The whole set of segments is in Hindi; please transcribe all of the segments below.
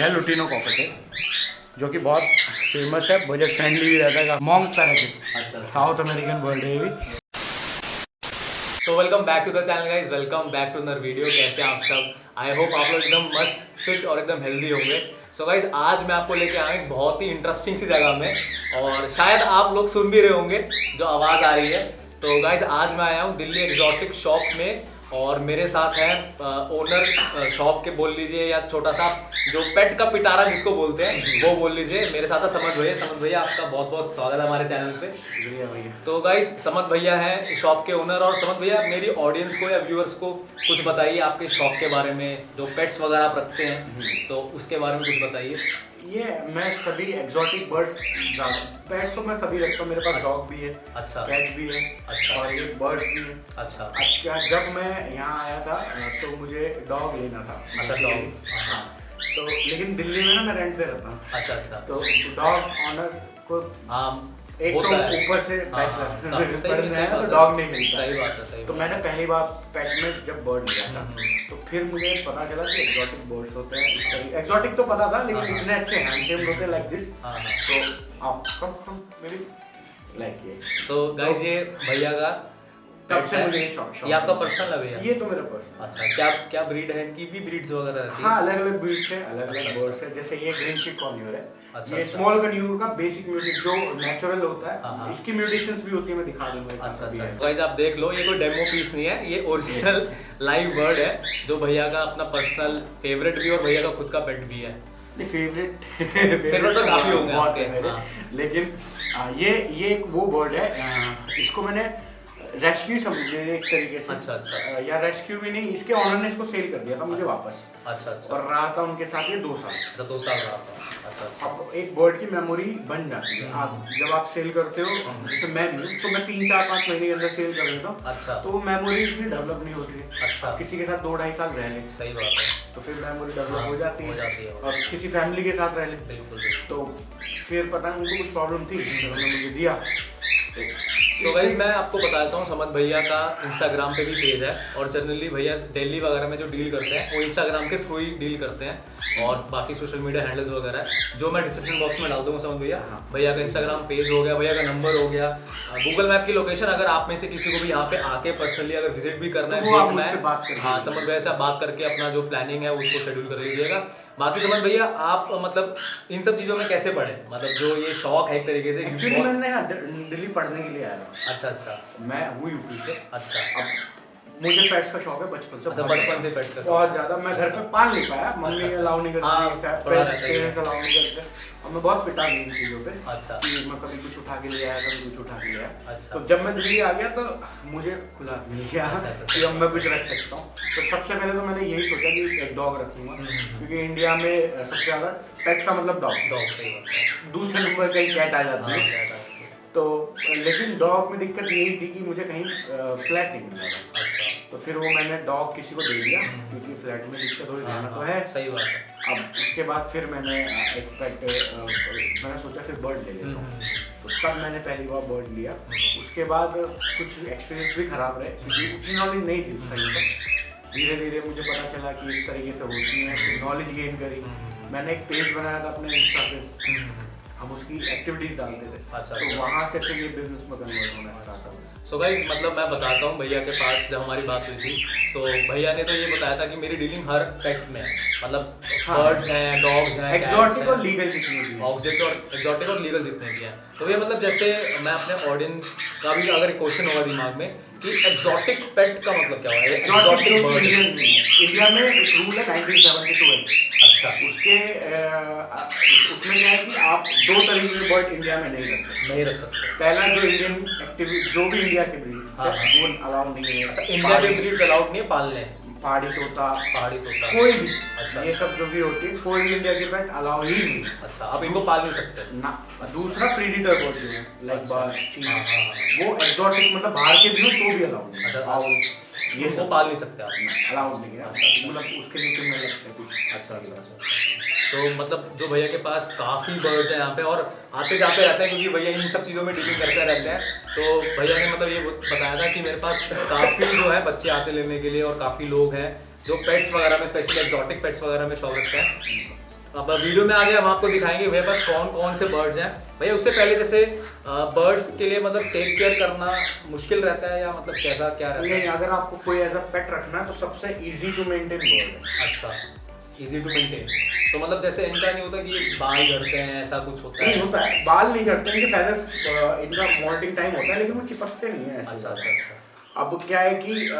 है लुटिनो कॉकटेल जो कि बहुत फेमस है, बजट फ्रेंडली भी रहता है, मॉन्क तरह के। अच्छा, साउथ अमेरिकन बर्ड है भी। So welcome back to the channel guys, welcome back to another video. कैसे हैं आप सब? आई होप आप लोग एकदम मस्त फिट और एकदम हेल्दी होंगे। सो गाइस आज मैं आपको लेके आया हूं बहुत ही इंटरेस्टिंग सी जगह में, और शायद आप लोग सुन भी रहे होंगे जो आवाज़ आ रही है। तो गाइस आज मैं आया हूँ दिल्ली एक्सोटिक शॉप में, और मेरे साथ है ओनर शॉप के बोल लीजिए, या छोटा सा जो पेट का पिटारा जिसको बोलते हैं वो बोल लीजिए। मेरे साथ है समद भैया। समद भैया आपका बहुत बहुत स्वागत है हमारे चैनल पे। शुक्रिया भैया। तो गाइस समद भैया हैं शॉप के ओनर। और समद भैया मेरी ऑडियंस को या व्यूअर्स को कुछ बताइए आपके शॉप के बारे में, जो पेट्स वगैरह आप रखते हैं तो उसके बारे में कुछ बताइए। ये मैं सभी एक्सोटिक बर्ड्स, पेट्स तो मैं सभी रखता हूँ। मेरे पास डॉग भी है, अच्छा, कैट भी है, अच्छा, और ये बर्ड्स भी है। अच्छा अच्छा, जब मैं यहाँ आया था तो मुझे डॉग लेना था। अच्छा, डॉग, हाँ। तो लेकिन दिल्ली में ना मैं रेंट पे रहता हूँ। अच्छा अच्छा। तो डॉग ऑनर को एक तो ऊपर से बैचलर है तो डॉग नहीं मिलता। सही बात है, सही। तो मैंने पहली बार पेट में जब बर्ड लिया था तो फिर मुझे पता चला कि एक्सोटिक बर्ड्स होते हैं इस तरीके। एक्सोटिक तो पता था लेकिन इतने अच्छे हैंडसेम होते हैं लाइक दिस। तो आप कम मेरी लाइक ये। सो गाइस ये भैया का तब से मुझे शौक। ये आपका पर्सनल है भैया? ये तो मेरा पर्सनल। अच्छा, क्या ब्रीड है इनकी? भी ब्रीड्स वगैरह रहती है? हाँ, अलग अलग ब्रीड्स है, अलग अलग बर्ड्स है। जैसे ये ग्रीन चिक कॉर्न्यूर है। अच्छा, ये स्मॉल कन्यूर का बेसिक म्यूटेशन जो नेचुरल होता है, हाँ। इसकी म्यूटेशंस भी होती है, मैं दिखा दूंगा। अच्छा अच्छा। गाइस आप देख लो, ये कोई डेमो पीस नहीं है, ये ओरिजिनल लाइव बर्ड है जो भैया का अपना पर्सनल फेवरेट भी और भैया का खुद का पेट भी है। फेवरेट तो काफी होंगे आपके, हाँ। लेकिन ये एक वो बर्ड है, इसको मैंने रेस्क्यू समझिए एक तरीके से। अच्छा अच्छा। या रेस्क्यू भी नहीं, इसके ऑनर ने इसको सेल कर दिया था मुझे वापस। अच्छा अच्छा। और रहा था उनके साथ ये 2 साल। अच्छा, 2 साल रहा था। अच्छा अच्छा। अब एक बर्ड की मेमोरी बन जाती है। आप जब आप सेल करते हो, जैसे मैं भी तो मैं 3 4 5 महीने के अंदर सेल कर देता हूँ। अच्छा। तो वो मेमोरी इतनी डेवलप नहीं होती है। अच्छा। किसी के साथ 2 2.5 साल रह ले, सही बात है, तो फिर मेमोरी डेवलप हो जाती है। और और किसी फैमिली के साथ रह ले, बिल्कुल। तो फिर पता नहीं उनको कुछ प्रॉब्लम थी तो उन्होंने मुझे दिया। तो गाइस मैं आपको बताता हूँ, समद भैया का इंस्टाग्राम पे भी पेज है, और जनरली भैया दिल्ली वगैरह में जो डील करते हैं वो इंस्टाग्राम के थ्रू ही डील करते हैं, और बाकी सोशल मीडिया हैंडल्स वगैरह है जो मैं डिस्क्रिप्शन बॉक्स में डाल दूँगा। समद भैया, भैया का इंस्टाग्राम पेज हो गया, भैया का नंबर हो गया, गूगल मैप की लोकेशन, अगर आप में से किसी को भी यहाँ पे आके पर्सनली अगर विजिट भी करना है, देखना है, हाँ, समद भैया से बात करके अपना जो प्लानिंग है उसको शेड्यूल कर लीजिएगा। बाकी समझ भैया आप मतलब इन सब चीज़ों में कैसे पढ़े, मतलब जो ये शौक है एक तरीके से? एक्चुअली मैं दिल्ली पढ़ने के लिए आया था। अच्छा अच्छा। मैं हूँ यूपी से। अच्छा। अब मुझे पेट्स का शौक है बचपन से। अच्छा, बचपन से पेट्स का बहुत ज़्यादा। मैं घर पे पाल नहीं पाया, मम्मी अलाउ नहीं करती, पेरेंट्स अलाउ नहीं करते, और मैं बहुत पिटा गई इन चीज़ों पे। अच्छा। कि मैं कभी कुछ उठा के ले आया, कभी कुछ उठा के ले आया। अच्छा। तो जब मैं दिल्ली आ गया तो मुझे खुला मिल गया कि अब मैं कुछ रख सकता हूँ। तो सबसे पहले तो मैंने यही सोचा कि एक डॉग रखूँगा, क्योंकि इंडिया में सबसे ज़्यादा पेट का मतलब डॉग। सही बात है। दूसरे नंबर कहीं कैट आ जाती है। तो लेकिन डॉग में दिक्कत यही थी कि मुझे कहीं फ्लैट नहीं मिल रहा था। अच्छा। तो फिर वो मैंने डॉग किसी को दे दिया, क्योंकि फ्लैट में दिक्कत हो जाना तो है। सही बात है। अब उसके बाद फिर मैंने एक पेट मैंने सोचा फिर बर्ड ले लेता हूँ। तो तब मैंने पहली बार बर्ड लिया। उसके बाद कुछ एक्सपीरियंस भी खराब रहे, क्योंकि उतनी नॉलेज नहीं थी उस टाइम पर। धीरे धीरे मुझे पता चला कि इस तरीके से होती है, फिर नॉलेज गेन करी। मैंने एक पेज बनाया था अपने इंस्टा पे, हम उसकी एक्टिविटीज डालते थे। अच्छा। तो वहाँ से फिर ये बिजनेस में कन्वर्ट होना स्टार्ट हुआ। सो गाइस मतलब मैं बताता हूँ, भैया के पास जब हमारी बात हुई थी तो भैया ने तो ये बताया था कि मेरी डीलिंग हर पेट में है, मतलब बर्ड्स हैं, डॉग्स हैं, एक्सोटिक और लीगल जितने भी हैं। एक्सोटिक और लीगल जितने भी हैं। तो ये मतलब जैसे मैं अपने ऑडियंस का भी अगर क्वेश्चन होगा दिमाग में कि एक्सोटिक पेट का मतलब क्या हुआ है? एक्सोटिक बर्ड इंडिया में एक रूल है 1972 है। अच्छा। उसमें क्या है कि आप 2 तरीके के बर्ड इंडिया में नहीं रख सकते। पहला जो इंडियन एक्टिविटी, जो भी इंडिया के ब्रीड है वो अलाउ नहीं है। अच्छा, इंडिया के ब्रीड अलाउड नहीं है पालने? पहाड़ी तोता कोई भी। अच्छा। ये सब जो भी होती है, कोई भी इंडिया की पेट अलाउ ही नहीं। अच्छा, आप इनको पाल नहीं सकते ना। दूसरा प्रीडेटर बर्ड जो है लाइक बर्ड, वो एक्सोटिक मतलब बाहर के भी हो तो भी अलाउ नहीं। अच्छा, ये सब पाल नहीं सकते आप? अलाउड नहीं है, मतलब उसके नीचे में लगता है कुछ। अच्छा अच्छा अच्छा। तो मतलब जो भैया के पास काफ़ी बर्ड्स हैं यहाँ पे, और आते जाते रहते हैं, क्योंकि भैया इन सब चीज़ों में डीलिंग करते रहते हैं। तो भैया ने मतलब ये बताया था कि मेरे पास काफ़ी जो है बच्चे आते लेने के लिए, और काफ़ी लोग हैं जो पेट्स वगैरह में, स्पेशली एक्सोटिक पेट्स वगैरह में शौक रखते हैं। अब वीडियो में आगे हम आपको दिखाएंगे भैया पास कौन कौन से बर्ड्स हैं। भैया उससे पहले जैसे बर्ड्स के लिए मतलब टेक केयर करना मुश्किल रहता है या मतलब कैसा क्या रहता है? नहीं, अगर आपको कोई एज अ पेट रखना है तो सबसे इजी टू मेंटेन बर्ड है। अच्छा, इजी टू मेंटेन। तो मतलब जैसे इनका नहीं होता कि बाल झड़ते हैं, ऐसा कुछ होता है? नहीं होता है, बाल नहीं झड़ते, इनके फेदर्स इनका मोल्टिंग टाइम होता है लेकिन वो चिपकते नहीं है ऐसे। अच्छा अच्छा अच्छा। अब क्या है कि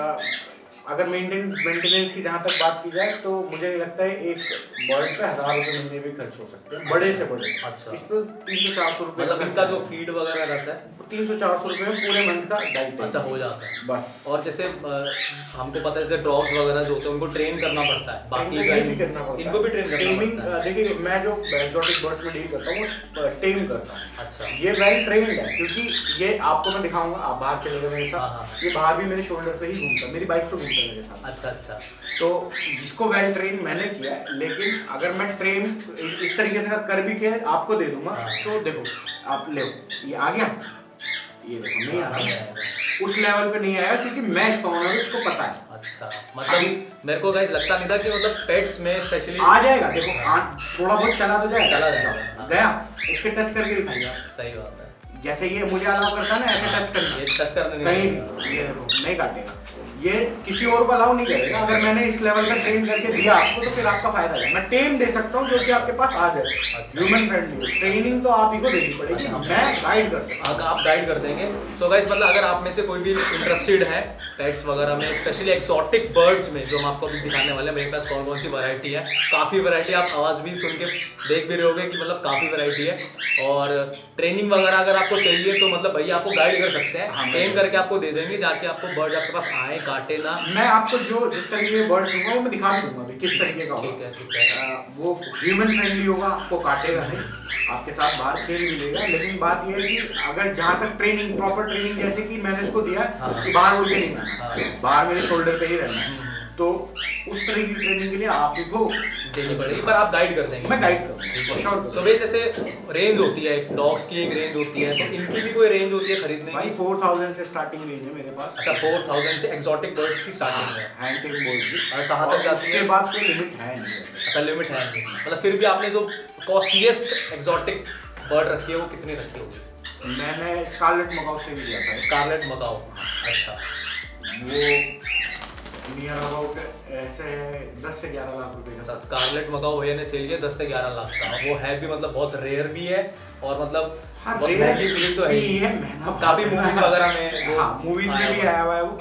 अगर मेंटेनेंस की जहाँ तक बात की जाए तो मुझे लगता है एक बर्ड पे 1000 रुपये महीने भी खर्च हो सकते हैं, बड़े से बड़े। अच्छा। इस पर 300-400 रुपये मतलब इनका जो फीड वगैरह रहता है 300-400 रुपये में पूरे मंथ का डाइट अच्छा हो जाता है बस। और जैसे हमको पता है जैसे डॉग्स वगैरह जो होते हैं उनको ट्रेन करना पड़ता है, बाकी ट्रेन करना पड़ता है, इनको भी ट्रेन करना पड़ता है। देखिए मैं जो एक्सोटिक बर्ड्स में डील करता हूँ वो टेम करता हूँ। अच्छा, ये वेल ट्रेन्ड है क्योंकि ये आपको मैं दिखाऊंगा, आप बाहर चले गए मेरे हाँ, साथ, हाँ। ये बाहर भी मेरे शोल्डर पे ही घूमता है, मेरी बाइक पे घूमता है मेरे साथ। अच्छा अच्छा। तो जिसको वेल ट्रेन मैंने किया है, लेकिन अगर मैं ट्रेन इस तरीके से कर भी के आपको दे दूंगा हाँ। तो देखो आप ले ये आ गया, ये देखो नहीं आ रहा, उस लेवल पे नहीं आया क्योंकि मैं इसका ओनर हूं, इसको पता है। अच्छा, मतलब मेरे को गाइस लगता नहीं था कि मतलब पेट्स में स्पेशली आ जाएगा, देखो थोड़ा बहुत चला तो जाएगा, चला जाएगा। गया, इसके टच करके दिखाइए आप। सही बात है। जैसे ये मुझे अलाउ करता है ना ऐसे टच करना, ये टच करने नहीं कहीं देगा। भी ये देखो नहीं काटेगा, ये किसी और को अलाउ नहीं करेगा। अगर मैंने इस लेवल का ट्रेन करके दिया आपको तो फिर आपका फायदा है। मैं टेम दे सकता हूँ जो कि आपके पास आ जाए, ह्यूमन फ्रेंडली। ट्रेनिंग तो आप ही को देनी पड़ेगी, मैं गाइड कर सकता हूँ। आप गाइड कर देंगे। सो गाइस मतलब अगर आप में से कोई भी इंटरेस्टेड है पेट्स वगैरह में, स्पेशली एक्सोटिक बर्ड्स में, जो हम आपको अभी दिखाने वाले हैं, मेरे पास कौन कौन सी वैरायटी है, काफ़ी वैरायटी, आप आवाज़ भी सुन के देख भी रहे होगे कि मतलब काफ़ी वैरायटी है। और ट्रेनिंग वगैरह अगर आपको चाहिए तो मतलब भैया आपको गाइड कर सकते हैं, ट्रेन करके आपको दे देंगे, जाके आपको बर्ड आपके पास आए, काटे ना। मैं आपको जो जिस तरीके के बर्ड्स होगा वो मैं दिखा भी दूंगा किस तरीके का होगा। ठीक है। वो ह्यूमन फ्रेंडली होगा, आपको काटेगा नहीं, आपके साथ बाहर खेल मिलेगा। लेकिन बात यह है कि अगर जहाँ तक ट्रेनिंग, प्रॉपर ट्रेनिंग जैसे कि मैंने इसको दिया हाँ। कि बाहर उड़ के नहीं आना, हाँ। बाहर मेरे शोल्डर पे ही रहना है, तो उस तरह की ट्रेनिंग के लिए आप ही को देनी पड़ेगी, पर आप गाइड कर देंगे। मैं गाइड करूँगा श्योर। सो भैया जैसे रेंज होती है, डॉग्स की एक रेंज होती है, तो इनकी भी कोई रेंज होती है खरीदने भाई की? 4000 से स्टार्टिंग रेंज है मेरे पास। अच्छा, 4000 से एक्सोटिक बर्ड्स की स्टार्टिंग है। हैंड टेम बर्ड्स की। और कहाँ तक जाती है? उसके बाद कोई लिमिट है नहीं। अच्छा, लिमिट है नहीं। मतलब फिर भी आपने जो कॉस्टलीस्ट एक्सोटिक बर्ड रखी है वो कितनी रखी होगी? मैंने स्कारलेट मकाऊ से भी लिया था। Scarlet macaw. अच्छा, वो नियर अबाउट ऐसे 10 से 11 लाख रुपए का। अच्छा, स्कारलेट मकाऊ भैया ने सेल किया 10 से 11 लाख का। वो है भी मतलब बहुत रेयर भी है और मतलब हाँ, बहुत महंगी ब्रीड तो है ही। है, महंगा काफी मूवीज वगैरह में वो हाँ, मूवीज में भी आया हुआ है वो।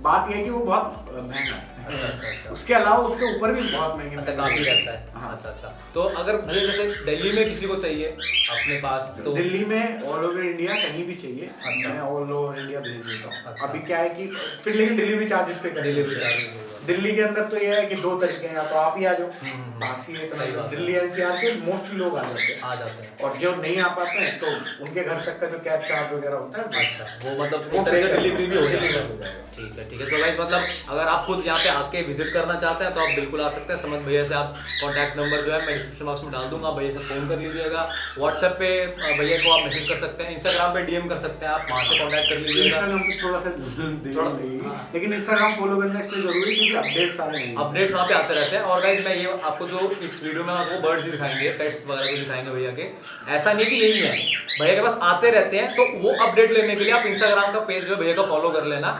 बात ये है कि वो बहुत महंगा है। अच्छा अच्छा अच्छा। उसके अलावा उसके ऊपर भी बहुत महंगे। अच्छा, काफी रहता है। हाँ। अच्छा अच्छा। तो अगर भले जैसे दिल्ली में किसी को चाहिए अपने पास तो दिल्ली में ऑल ओवर इंडिया कहीं भी चाहिए, अच्छा। मैं ऑल ओवर इंडिया भेज देता हूँ। अच्छा। अभी क्या है कि फिर लेकिन डिलीवरी चार्जेस पे करने डिलीवरी होते हैं। चार्जेस दिल्ली के अंदर तो ये है कि 2 तरीके हैं, या तो आप ही आ जाओ, पास ही है सही बात है। दिल्ली एनसीआर के मोस्टली लोग आ जाते हैं, आ जाते हैं। और जो नहीं आ पाते हैं तो उनके घर तक का जो कैब चार्ज वगैरह होता है अच्छा, वो मतलब वो एक तरह से pay डिलीवरी भी हो करना। जाएगा। हो जाएगा। ठीक है ठीक है। सो गाइस मतलब अगर आप खुद यहाँ पे आके विजिट करना चाहते हैं तो आप बिल्कुल आ सकते हैं। समझ भैया से आप कॉन्टैक्ट नंबर जो है मैं डिस्क्रिप्शन बॉक्स में डाल दूंगा, भैया से फ़ोन कर लीजिएगा। व्हाट्सएप पे भैया को आप मैसेज कर सकते हैं, इंस्टाग्राम पे डीएम कर सकते हैं, आप वहाँ से कॉन्टैक्ट कर लीजिएगा। इंस्टाग्राम पे थोड़ा सा देर थोड़ा- लगेगी, हाँ। लेकिन इंस्टाग्राम फॉलो करना इसलिए जरूरी है क्योंकि अपडेट्स आ रहे हैं। अपडेट्स वहाँ पे आते रहते हैं। और गाइस मैं ये आपको जो इस वीडियो में आपको बर्ड्स दिखाएंगे, पेट्स वगैरह भी दिखाएंगे भैया के, ऐसा नहीं कि यही है, भैया के पास आते रहते हैं। तो वो अपडेट लेने के लिए आप इंस्टाग्राम का पेज जो भैया का फॉलो कर लेना,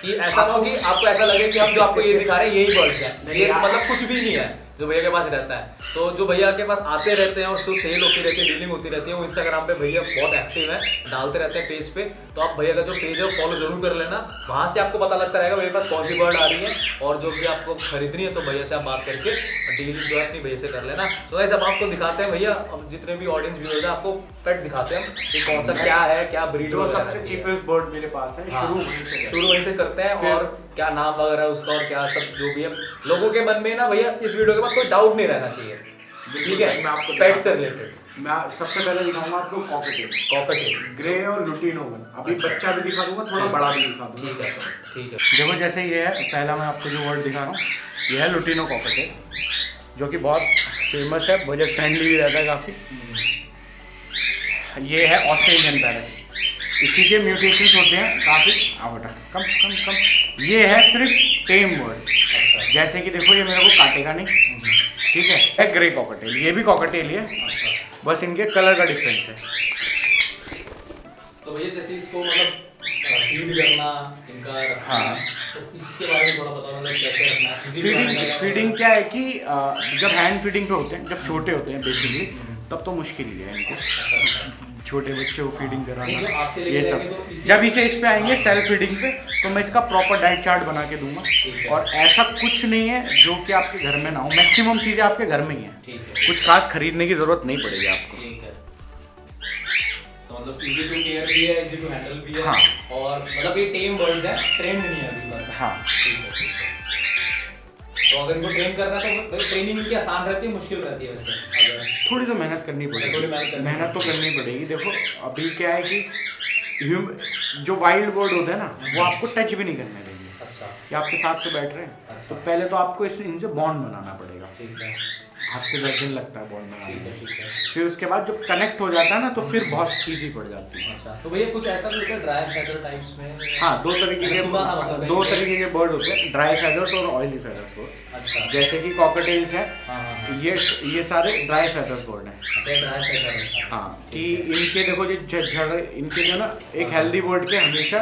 कि ऐसा ना हो कि आपको ऐसा लगे कि हम जो आपको ये दिखा रहे हैं यही बर्ड्स है, ये मतलब कुछ भी नहीं है जो भैया के पास रहता है। तो जो भैया के पास आते रहते हैं और जो सेल होती रहती है, डीलिंग होती रहती है, वो इंस्टाग्राम पे भैया बहुत एक्टिव है, डालते रहते हैं पेज पे। तो आप भैया का जो पेज है वो फॉलो जरूर कर लेना, वहाँ से आपको पता लगता रहेगा भैया के पास कौन सी बर्ड आ रही है, और जो भी आपको खरीदनी है तो भैया से आप बात करके डीलिंग जो है अपनी भैया से कर लेना। तो ऐसे अब आपको दिखाते हैं भैया, अब जितने भी ऑडियंस व्यूअर्स है आपको पेट दिखाते हैं कि कौन सा क्या है, क्या ब्रीड जो सबसे चीपेस्ट बर्ड मेरे पास है, हाँ। शुरू वहीं से करते हैं, फिर- और क्या नाम वगैरह है उसका और क्या सब जो भी है लोगों के मन में ना भैया इस वीडियो के बाद कोई डाउट नहीं रहना चाहिए। ठीक है, मैं आपको पेट से रिलेटेड मैं सबसे पहले दिखाऊंगा आपको कॉकटेल, कॉकटेल। ग्रे और लुटिनो वन। अभी बच्चा भी दिखा दूंगा, थोड़ा बड़ा भी दिखा दूंगा। ठीक है ठीक है। देखो जैसे ये है, पहला मैं आपको जो वर्ड दिखा रहा हूँ ये है लुटिनो कॉकटेल, जो कि बहुत फेमस है, बजट फ्रेंडली भी रहता है काफ़ी। ये है ऑस्ट्रेलियन पैरेट, इसी के म्यूटेशंस होते हैं काफ़ी। बेटा कम कम कम। ये है सिर्फ टेम वर्ड, अच्छा जैसे कि देखो ये मेरे को काटेगा नहीं, ठीक है, एक ग्रे कॉकटेल, ये भी कॉकटेल ही है, बस इनके कलर का डिफरेंस है। तो भैया जैसे इसको मतलब फीड करना इनका रखना, हाँ, तो इसके बारे में थोड़ा बताओ, मतलब कैसे रखना है? किसी भी फीडिंग खाने का- फीडिंग क्या है कि जब हैंड फीडिंग पे होते हैं, जब छोटे होते हैं बेसिकली, तब तो मुश्किल ही है इनको, छोटे बच्चों को फीडिंग जो कराना आपसे लेके ये जाएंगे सब। तो इसी- जब इसे इस पे आएंगे सेल्फ फीडिंग पे, तो मैं इसका प्रॉपर डाइट चार्ट बना के दूंगा, ठीक है। और ऐसा कुछ नहीं है जो कि आपके घर में ना हो, मैक्सिमम चीज़ें आपके घर में ही है, ठीक है, कुछ खास खरीदने की ज़रूरत नहीं पड़ेगी आपको। ठीक है। तो मतलब इजी टू केयर भी है, इजी टू हैंडल भी है, हाँ। और मतलब ये टेम बर्ड्स है, ट्रेंड नहीं है अभी तक। हाँ, ठीक है, ठीक है। तो अगर इनको ट्रेन करना है तो ट्रेनिंग इनकी आसान रहती है, मुश्किल रहती है वैसे? अगर थोड़ी तो मेहनत करनी थोड़ी पड़ेगी, मेहनत करनी मेहनत तो करनी पड़ेगी। देखो अभी क्या है कि जो वाइल्ड बर्ड होते हैं ना, वो आपको टच भी नहीं करने देंगे, अच्छा, ये आपके साथ तो बैठ रहे हैं, अच्छा। तो पहले तो आपको इनसे बॉन्ड बनाना पड़ेगा, ठीक है, हफ्ते 10 दिन लगता है बॉन्ड बनाने ठीक है, में। ठीक है। फिर उसके बाद जब कनेक्ट हो जाता है ना, तो फिर बहुत ईजी पड़ जाती है। अच्छा, तो भैया कुछ ऐसा भी होता है ड्राई फैदर टाइप्स में? हाँ, दो तरीके के बर्ड होते हैं, ड्राई फेदर्स और ऑयली फेदर्स को। अच्छा, जैसे कि कॉकटेल्स हैं, हाँ हाँ हाँ, ये सारे ड्राई फेदर्स बर्ड हैं। अच्छा ड्राई फैदर होता है। हाँ, कि इनके देखो जो झड़ इनके जो ना, एक हेल्दी बर्ड के हमेशा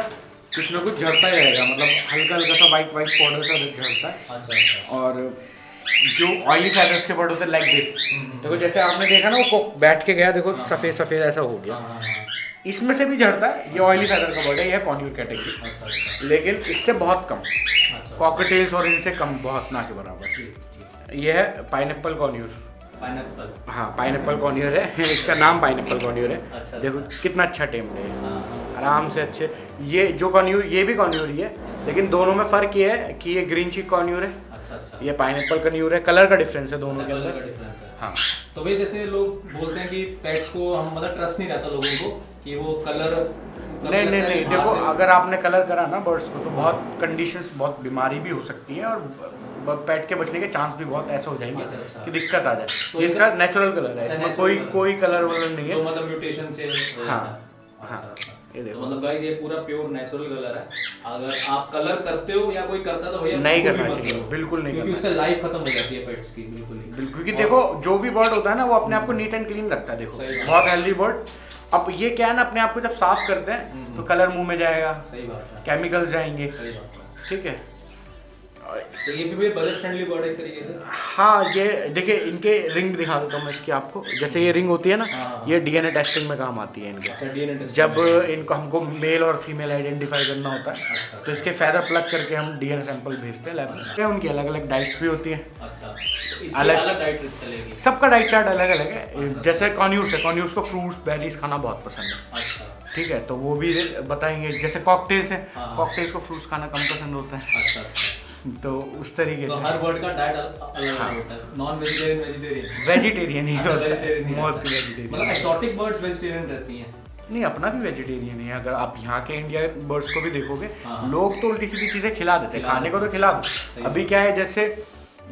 कुछ ना कुछ झड़ता ही रहेगा, मतलब हल्का हल्का सा वाइट पाउडर सा झड़ता है। अच्छा, अच्छा, और जो ऑयली फेदर्स के बर्ड होते हैं लाइक दिस, देखो जैसे आपने देखा ना, वो बैठ के गया, देखो सफेद सफेद ऐसा हो गया, हाँ हाँ हाँ, इसमें से भी झड़ता है। ये ऑयली फेदर का बर्ड है, ये कॉन्यूर कैटेगरी, अच्छा, अच्छा, लेकिन इससे बहुत कम, अच्छा, कॉकटेल्स और इनसे कम, बहुत ना के बराबर। ठीक, ठीक। ये है पाइनएप्पल कॉन्यूर। पाइनएप्पल, हाँ, पाइनएप्पल कॉन्यूर है इसका नाम पाइनएप्पल कॉन्यूर है। अच्छा, देखो कितना अच्छा टेम है, हाँ हाँ, आराम से अच्छे। ये जो कॉन्यूर, ये भी कॉन्यूर ही है, लेकिन दोनों में फ़र्क ये है कि ये ग्रीन चीक कॉन्यूर है, अच्छा, अच्छा, ये पाइनएप्पल कॉन्यूर है, कलर का डिफरेंस है दोनों के कलर का अंदर। डिफरेंस है। हाँ, तो भाई जैसे लोग बोलते हैं कि पेट्स को हम मतलब ट्रस्ट नहीं रहता लोगों को कि वो कलर, नहीं, देखो अगर आपने कलर करा ना बर्ड्स को, तो बहुत कंडीशंस, बहुत बीमारी भी हो सकती है, और पेट के बचने के चांस भी बहुत ऐसे हो जाएंगे अच्छा, अच्छा। कि दिक्कत आ जाए। तो ये इसका नेचुरल कलर है, अच्छा, इसमें natural colour। कोई कलर वलर नहीं तो है। मतलब म्यूटेशन से हो जाता हाँ, है। हाँ, अच्छा, अच्छा। ये तो देखो, मतलब गाइस ये पूरा प्योर नेचुरल कलर है। अगर आप कलर करते हो या कोई करता तो भैया नहीं बिल्कुल करना भी मत चाहिए, करो, बिल्कुल नहीं क्योंकि करना उससे लाइफ खत्म हो जाती है पेट्स की, बिल्कुल ही। बिल्कुल, क्योंकि देखो जो भी बर्ड होता है ना, वो अपने आप को नीट एंड क्लीन रखता है। देखो सही बात। बहुत हेल्दी बर्ड, अब ये क्या है ना, अपने आप को जब साफ करते हैं तो कलर मुंह में जाएगा, सही बात है, केमिकल्स जाएंगे, सही बात है। ठीक है। तो ये भी भैया बजट फ्रेंडली बर्ड है एक तरीके से। हाँ, ये देखिए इनके रिंग दिखा देता हूँ मैं इसकी आपको। जैसे ये रिंग होती है ना, हाँ। ये डीएनए टेस्टिंग में काम आती है इनके। अच्छा, डीएनए टेस्ट जब इनको हमको मेल और फीमेल आइडेंटिफाई करना होता है, अच्छा, तो इसके फैदर प्लग करके हम डीएनए सैंपल भेजते हैं लैब में। उनकी अलग अलग डाइट्स भी होती हैं, अच्छा, तो इसकी अलग- अलग डाइट चलेगी। सबका डाइट चार्ट अलग अलग है। जैसे कॉन्यूर्स को फ्रूट्स बेरीज खाना बहुत पसंद है, अच्छा, ठीक है, तो वो भी बताएंगे। जैसे कॉकटेल्स हैं, हाँ। कॉकटेल्स को फ्रूट्स खाना कम पसंद होता है, अच्छा, अच्छा। तो उस तरीके तो से हर बर्ड का डाइट अलग हाँ। होता है। नॉन वेजिटेरियन, वेजिटेरियन, वेजिटेरियन ही अच्छा, होता vegetarian है, ही मोस्ट रहता है। वेजिटेरियन। मतलब एक्सोटिक बर्ड्स वेजिटेरियन रहती हैं। नहीं, अपना भी वेजिटेरियन है। अगर आप यहाँ के इंडिया बर्ड्स को भी देखोगे, हाँ। लोग तो उल्टी सीधी चीज़ें खिला देते हैं, खिला खाने को तो देते खिला सही दो। अभी क्या है, जैसे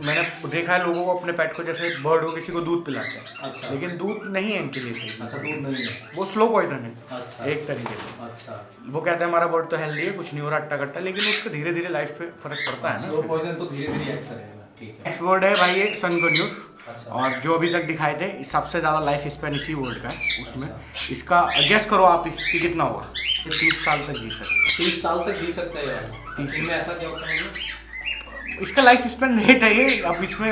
मैंने देखा है लोगों को अपने पेट को, जैसे बर्ड हो किसी को दूध पिलाते हैं, अच्छा, लेकिन दूध नहीं है इनके लिए सही। अच्छा, दूध नहीं है। वो स्लो पॉइजन है अच्छा, एक तरीके से। अच्छा, वो कहते हैं हमारा बर्ड तो हेल्दी है, कुछ नहीं हो रहा, अट्टा कट्टा, लेकिन उसका धीरे धीरे लाइफ पे फर्क पड़ता है स्लो ना। पॉइजन तो धीरे धीरे एक्ट करेगा। ठीक है, नेक्स्ट बर्ड है भाई ये सन कन्यूर, अच्छा, और जो अभी तक दिखाए थे सबसे ज़्यादा लाइफ स्पैन इसी वर्ड का है। उसमें इसका गेस करो आप कि कितना होगा। 30 साल तक जी सकते। 30 साल तक जी सकता है यार। इसमें ऐसा क्या होता है? इसका लाइफ स्पैन रेट है ये। अब इसमें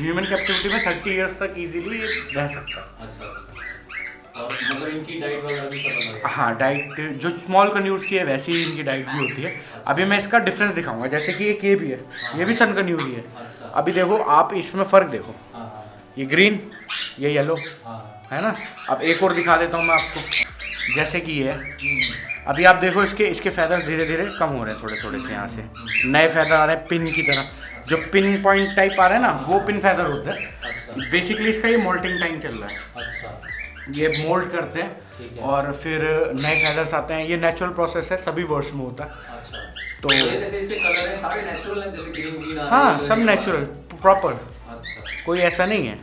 ह्यूमन कैप्टिविटी में 30 इयर्स तक इजीली रह सकता है। अच्छा, अच्छा। और मतलब इनकी डाइट वगैरह भी सब अलग है। हाँ, डाइट जो स्मॉल कन्यूर्स की है वैसी ही इनकी डाइट भी होती है। अभी मैं इसका डिफरेंस दिखाऊंगा। जैसे कि एक ये भी है, ये भी सन कन्यूर ही है। अच्छा, अभी देखो आप इसमें फ़र्क देखो, हाँ हाँ ये ग्रीन, ये येलो, हाँ, है ना। अब एक और दिखा देता हूँ मैं आपको। जैसे कि ये है, अभी आप देखो इसके फैदर्स धीरे धीरे कम हो रहे हैं, थोड़े थोड़े से यहाँ से नए फैदर आ रहे हैं पिन की तरह। जो पिन पॉइंट टाइप आ रहे हैं ना, वो पिन फैदर होते हैं। अच्छा, बेसिकली इसका ये मोल्टिंग टाइम चल रहा है। अच्छा, ये मोल्ड करते हैं ठीक है। और फिर नए फैदर्स आते हैं। ये नेचुरल प्रोसेस है, सभी बर्ड्स में होता है। अच्छा, तो ये जैसे इसके कलर हैं सारे नेचुरल हैं, जैसे ग्रीन ग्रीन आ हाँ, रहे हैं, सब नेचुरल प्रॉपर, अच्छा, कोई ऐसा नहीं है।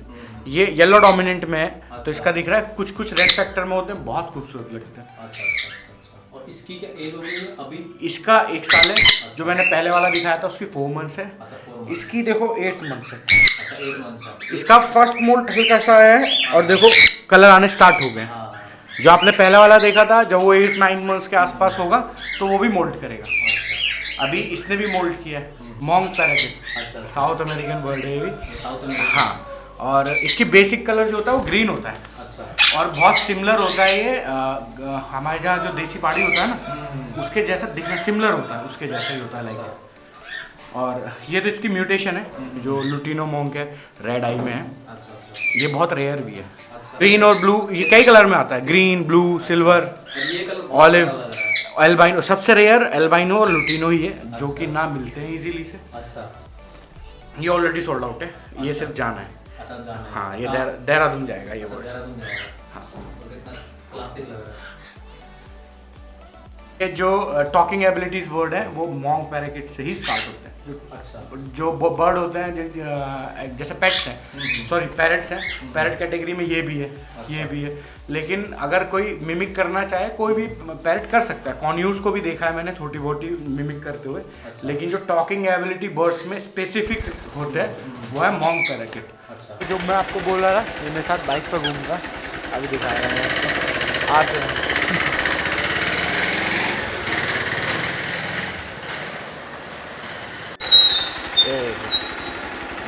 ये येलो डोमिनेंट में है, तो अच्छा। इसका दिख रहा है। कुछ कुछ रेड फैक्टर में होते हैं, बहुत खूबसूरत लगते हैं। अच्छा, अच्छा, अच्छा, अच्छा। और इसकी क्या एज हो गई है अभी? इसका 1 साल है। जो मैंने पहले वाला दिखाया था उसकी 4 मंथ्स है। अच्छा 4 मंथ। इसकी देखो 8 मंथ्स है। अच्छा 8 मंथ है। इसका फर्स्ट मोल्ट हल्का सा है और देखो कलर आने स्टार्ट हो गए। हाँ। जो आपने पहला वाला देखा था जब वो 8-9 मंथ्स के आसपास होगा तो वो भी मोल्ट करेगा। अभी इसने भी मोल्ट किया है। मॉन्क पैराकिट, अच्छा साउथ अमेरिकन बर्ड है ये भी। साउथ में। हाँ, और इसकी बेसिक कलर जो होता है वो ग्रीन होता है अच्छा। और बहुत सिमिलर होता है ये हमारे जहाँ जो देसी पहाड़ी होता है ना उसके जैसा दिखना सिमिलर होता है, उसके जैसा ही होता है लाइक। और ये तो इसकी म्यूटेशन है जो लुटिनो मॉन्क है, रेड आई में है। अच्छा। ये बहुत रेयर भी है। ग्रीन और ब्लू, ये कई कलर में आता है, ग्रीन, ब्लू, सिल्वर, ये कलर ऑलिव, एल्बाइनो। सबसे रेयर एल्बाइनो और लुटिनो ही है जो कि ना मिलते हैं इजीली से। अच्छा। ये ऑलरेडी सोल्ड आउट है, ये सिर्फ जाना है। अच्छा जाना। हाँ, ये देहरादून जाएगा ये बर्ड। देहरादून जाएगा। हाँ, तो कितना क्लासिक लग रहा है। ये जो टॉकिंग एबिलिटीज बर्ड है वो मॉन्क पैराकिट से ही स्टार्ट होते हैं। अच्छा। जो बर्ड होते हैं जैसे पेट्स हैं, सॉरी पैरट्स हैं, पैरट कैटेगरी में ये भी है, ये भी है। लेकिन अगर कोई मिमिक करना चाहे कोई भी पैरट कर सकता है। कॉन्यूज को भी देखा है मैंने छोटी मोटी मिमिक करते हुए। अच्छा। लेकिन जो टॉकिंग एबिलिटी बर्ड्स में स्पेसिफिक होते हैं वो है मॉन्क पैराकिट। अच्छा। जो मैं आपको बोल रहा था ये मेरे साथ बाइक पर घूमता, अभी दिखाया मैं आपको। आते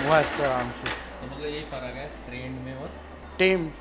मस्त आराम से। तो मतलब यही फर्क है ट्रेंड में और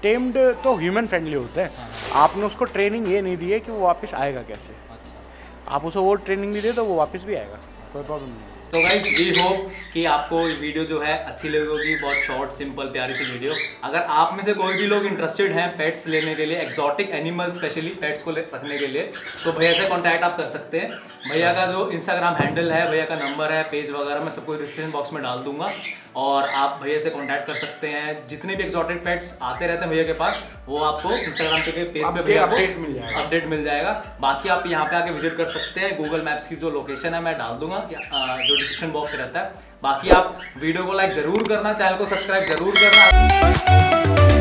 टेम्ड तो ह्यूमन फ्रेंडली होता है। आपने उसको ट्रेनिंग ये नहीं दी है कि वो वापस आएगा कैसे। अच्छा। आप उसे वो ट्रेनिंग नहीं दे तो वो वापस भी आएगा, कोई प्रॉब्लम नहीं। तो गाइस वी होप कि आपको ये वीडियो जो है अच्छी लगी होगी। बहुत शॉर्ट सिंपल प्यारी सी वीडियो। अगर आप में से कोई भी लोग इंटरेस्टेड हैं पेट्स लेने के लिए, एक्सोटिक एनिमल स्पेशली पेट्स को रखने के लिए, तो भैया से कांटेक्ट आप कर सकते हैं। भैया का जो इंस्टाग्राम हैंडल है, भैया का नंबर है, पेज वगैरह मैं सबको डिस्क्रिप्शन बॉक्स में डाल दूंगा और आप भैया से कांटेक्ट कर सकते हैं। जितने भी एक्सोटिक पेट्स आते रहते हैं भैया के पास वो आपको इंस्टाग्राम पे पेज पे भैया को अपडेट मिल जाएगा। बाकी आप यहाँ पे आके विजिट कर सकते हैं। गूगल मैप्स की जो लोकेशन है मैं डाल दूंगा जो डिस्क्रिप्शन बॉक्स रहता है। बाकी आप वीडियो को लाइक जरूर करना, चैनल को सब्सक्राइब जरूर करना।